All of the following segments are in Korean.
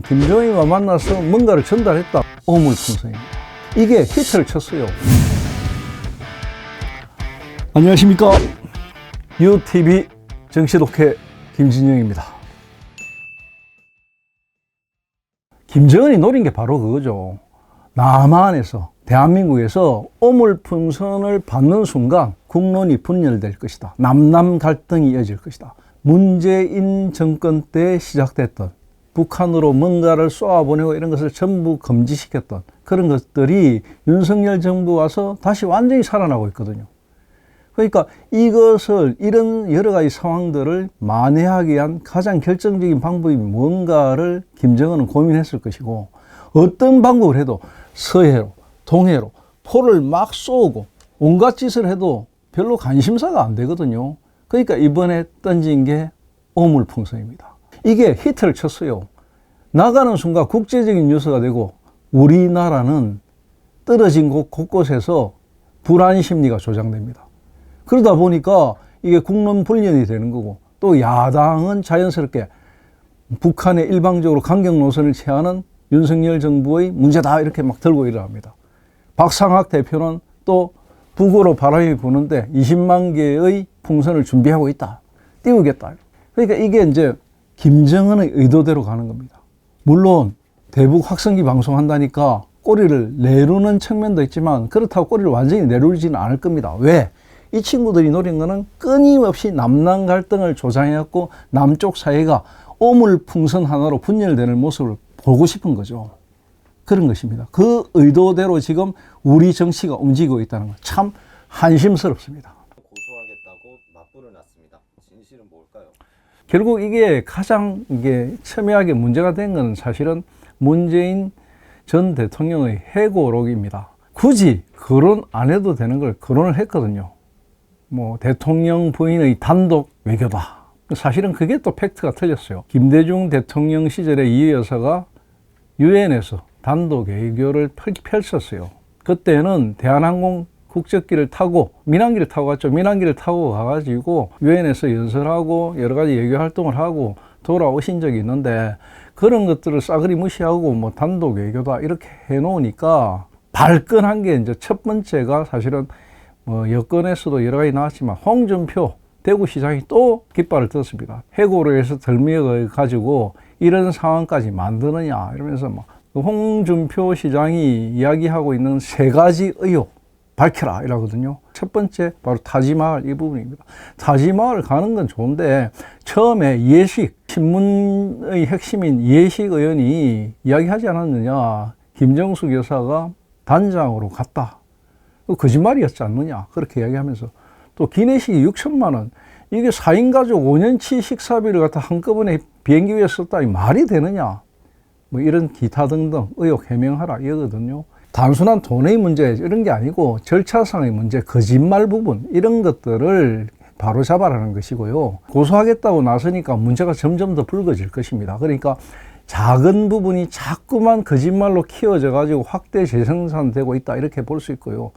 김정일과 만나서 뭔가를 전달했다. 어물풍선입니다. 이게 히트를 쳤어요. 안녕하십니까. UTV 정치독회 김진영입니다. 김정은이 노린 게 바로 그거죠. 남한에서, 대한민국에서 어물풍선을 받는 순간 국론이 분열될 것이다. 남남 갈등이 이어질 것이다. 문재인 정권 때 시작됐던 북한으로 뭔가를 쏘아보내고 이런 것을 전부 금지시켰던 그런 것들이 윤석열 정부 와서 다시 완전히 살아나고 있거든요. 그러니까 이것을, 이런 여러 가지 상황들을 만회하기 위한 가장 결정적인 방법이 뭔가를 김정은은 고민했을 것이고, 어떤 방법을 해도 서해로, 동해로 포를 막 쏘고 온갖 짓을 해도 별로 관심사가 안 되거든요. 그러니까 이번에 던진 게 어물풍선입니다. 이게 히트를 쳤어요. 나가는 순간 국제적인 뉴스가 되고 우리나라는 떨어진 곳 곳곳에서 불안 심리가 조장됩니다. 그러다 보니까 이게 국론 분열이 되는 거고, 또 야당은 자연스럽게 북한에 일방적으로 강경 노선을 취하는 윤석열 정부의 문제다 이렇게 막 들고 일어납니다. 박상학 대표는 또 북으로 바람이 부는데 20만 개의 풍선을 준비하고 있다. 띄우겠다. 그러니까 이게 이제 김정은의 의도대로 가는 겁니다. 물론 대북 확성기 방송한다니까 꼬리를 내루는 측면도 있지만 그렇다고 꼬리를 완전히 내루지는 않을 겁니다. 왜? 이 친구들이 노린 거는 끊임없이 남남 갈등을 조장해갖고 남쪽 사회가 어물풍선 하나로 분열되는 모습을 보고 싶은 거죠. 그런 것입니다. 그 의도대로 지금 우리 정치가 움직이고 있다는 건 참 한심스럽습니다. 고소하겠다고 맞불을 놨습니다. 진실은 뭘까요? 결국 이게 가장 첨예하게 문제가 된 건 사실은 문재인 전 대통령의 해고록입니다. 굳이 거론 안 해도 되는 걸 거론을 했거든요. 뭐 대통령 부인의 단독 외교다. 사실은 그게 또 팩트가 틀렸어요. 김대중 대통령 시절에 이 여사가 유엔에서 단독 외교를 펼쳤어요. 그때는 대한항공 국적기를 타고 민항기를 타고 갔죠. 민항기를 타고 가가지고 유엔에서 연설하고 여러 가지 외교 활동을 하고 돌아오신 적이 있는데, 그런 것들을 싸그리 무시하고 뭐 단독 외교다 이렇게 해놓으니까 발끈한 게 이제 첫 번째가 사실은 뭐 여권에서도 여러 가지 나왔지만 홍준표 대구시장이 또 깃발을 들었습니다. 해고록에서 덜미어 가지고 이런 상황까지 만드느냐 이러면서 막 홍준표 시장이 이야기하고 있는 세 가지 의혹 밝혀라 이러거든요. 첫 번째 바로 타지마할 이 부분입니다. 타지마할 가는 건 좋은데 처음에 예식, 신문의 핵심인 예식 의원이 이야기하지 않았느냐. 김정숙 여사가 단장으로 갔다. 거짓말이었지 않느냐. 그렇게 이야기하면서 또 기내식이 6천만 원. 이게 4인 가족 5년치 식사비를 갖다 한꺼번에 비행기 위에 썼다. 이 말이 되느냐. 뭐 이런 기타 등등 의혹 해명하라 이거거든요. 단순한 돈의 문제 이런 게 아니고 절차상의 문제, 거짓말 부분 이런 것들을 바로 잡아라는 것이고요. 고소하겠다고 나서니까 문제가 점점 더 불거질 것입니다. 그러니까 작은 부분이 자꾸만 거짓말로 키워져 가지고 확대 재생산되고 있다 이렇게 볼 수 있고요.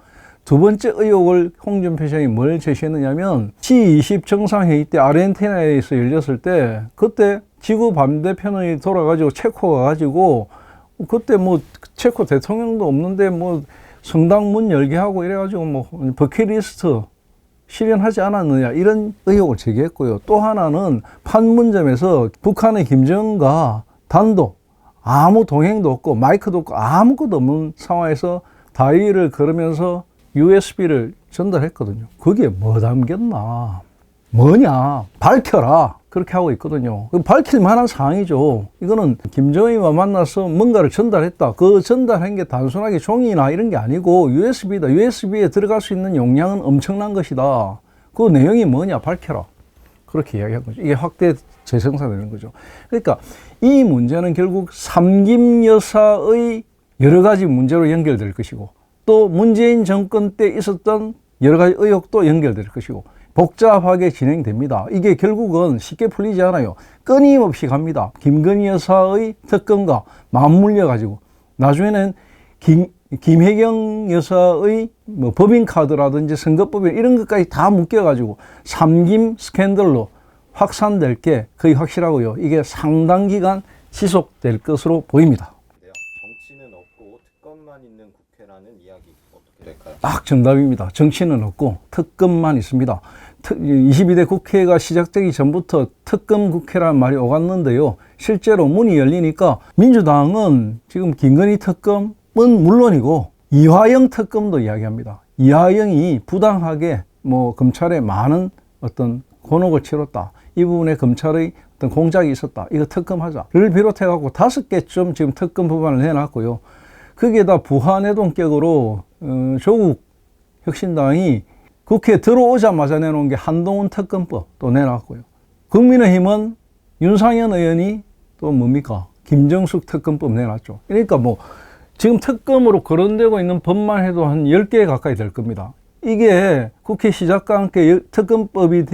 두 번째 의혹을 홍준표 시장이 뭘 제시했느냐면 G20 정상회의 때 아르헨티나에서 열렸을 때 그때 지구 반대편이 돌아가지고 체코 가가지고 그때 뭐 체코 대통령도 없는데 뭐 성당 문 열게 하고 이래가지고 뭐 버킷리스트 실현하지 않았느냐 이런 의혹을 제기했고요. 또 하나는 판문점에서 북한의 김정은과 단독 아무 동행도 없고 마이크도 없고 아무것도 없는 상황에서 다리를 걸으면서 USB를 전달했거든요. 거기에 뭐 담겼나? 뭐냐? 밝혀라. 그렇게 하고 있거든요. 밝힐 만한 사항이죠. 이거는 김정은과 만나서 뭔가를 전달했다. 그 전달한 게 단순하게 종이나 이런 게 아니고 USB다. USB에 들어갈 수 있는 용량은 엄청난 것이다. 그 내용이 뭐냐? 밝혀라. 그렇게 이야기한 거죠. 이게 확대 재생산되는 거죠. 그러니까 이 문제는 결국 삼김 여사의 여러 가지 문제로 연결될 것이고 또 문재인 정권 때 있었던 여러 가지 의혹도 연결될 것이고 복잡하게 진행됩니다. 이게 결국은 쉽게 풀리지 않아요. 끊임없이 갑니다. 김건희 여사의 특검과 맞물려 가지고 나중에는 김혜경 여사의 뭐 법인카드라든지 선거법인 이런 것까지 다 묶여 가지고 삼김 스캔들로 확산될 게 거의 확실하고요. 이게 상당 기간 지속될 것으로 보입니다. 네요. 정치는 없고 특검만 있는 국회라는 이야기 어떻게 될까요? 딱 정답입니다. 정치는 없고 특검만 있습니다. 22대 국회가 시작되기 전부터 특검 국회라는 말이 오갔는데요. 실제로 문이 열리니까 민주당은 지금 김건희 특검은 물론이고 이화영 특검도 이야기합니다. 이화영이 부당하게 검찰에 많은 어떤 곤혹을 치렀다. 이 부분에 검찰의 어떤 공작이 있었다. 이거 특검하자를 비롯해갖고 5개쯤 지금 특검 법안을 내놨고요. 거기에다 부하내동격으로 조국 혁신당이 국회에 들어오자마자 내놓은 게 한동훈 특검법 또 내놨고요. 국민의힘은 윤상현 의원이 또 뭡니까? 김정숙 특검법 내놨죠. 그러니까 지금 특검으로 거론되고 있는 법만 해도 한 10개 가까이 될 겁니다. 이게 국회 시작과 함께 특검법이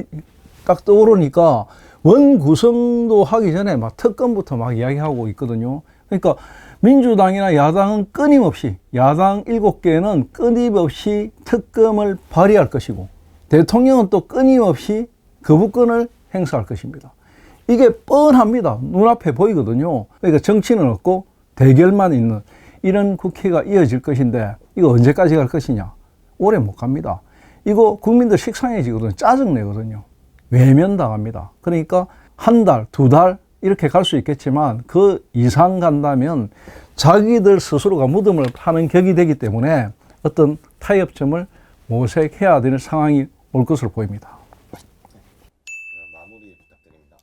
딱 떠오르니까 원 구성도 하기 전에 막 특검부터 막 이야기하고 있거든요. 그러니까 민주당이나 야당은 끊임없이, 야당 7개는 끊임없이 특검을 발의할 것이고, 대통령은 또 끊임없이 거부권을 행사할 것입니다. 이게 뻔합니다. 눈앞에 보이거든요. 그러니까 정치는 없고 대결만 있는 이런 국회가 이어질 것인데, 이거 언제까지 갈 것이냐? 오래 못 갑니다. 이거 국민들 식상해지거든요. 짜증내거든요. 외면당합니다. 그러니까 한 달, 2달, 이렇게 갈 수 있겠지만 그 이상 간다면 자기들 스스로가 무덤을 파는 격이 되기 때문에 어떤 타협점을 모색해야 되는 상황이 올 것으로 보입니다. 마무리 부탁드립니다.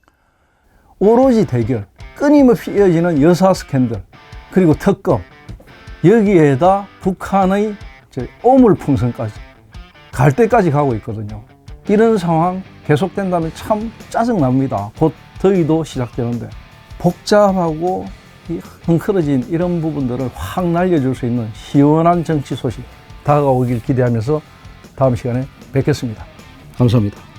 오로지 대결, 끊임없이 이어지는 여사 스캔들, 그리고 특검, 여기에다 북한의 오물풍선까지 갈 때까지 가고 있거든요. 이런 상황 계속된다면 참 짜증납니다. 곧 더위도 시작되는데 복잡하고 흥크러진 이런 부분들을 확 날려줄 수 있는 시원한 정치 소식 다가오길 기대하면서 다음 시간에 뵙겠습니다. 감사합니다.